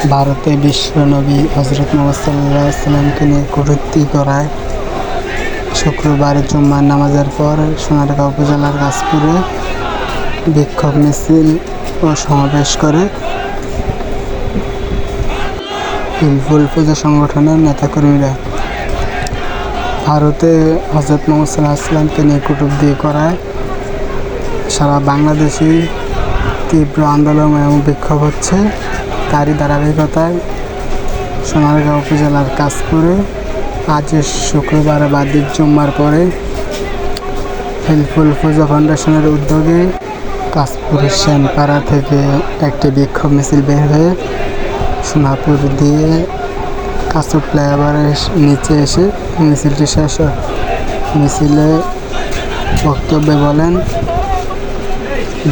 ভারতে বিশ্বনবী হজরত মুহাম্মদ সাল্লাল্লাহু আলাইহি ওয়াসাল্লামকে নিয়ে কটূক্তি করায় শুক্রবার জুম্মার নামাজের পর সোনারগাঁ উপজেলার গাছপুরে বিক্ষোভ মিছিল ও সমাবেশ করে হিলফুল পূজা সংগঠনের নেতাকর্মীরা। ভারতে হজরত মুহাম্মদ সাল্লাল্লাহু আলাইহি ওয়াসাল্লামকে নিয়ে কটূক্তি করায় সারা বাংলাদেশে তীব্র আন্দোলন এবং বিক্ষোভ হচ্ছে। তারই ধারাবাহিকতায় সোনারগাঁ উপজেলার কাশপুরে আজ শুক্রবার বাদ জুম্মার পরে হিলফুল পূজা ফাউন্ডেশনের উদ্যোগে কাশপুরের সেনপাড়া থেকে একটি বিক্ষোভ মিছিল বের হয়ে সোনাপুর দিয়ে কাশু ফ্লাইওভারের নিচে এসে মিছিলটি শেষ হয়। মিছিলে বক্তব্যে বলেন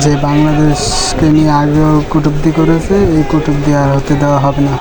যে বাংলাদেশকে নিয়ে আগেও কটূক্তি করেছে, এই কটূক্তি আর হতে দেওয়া হবে না।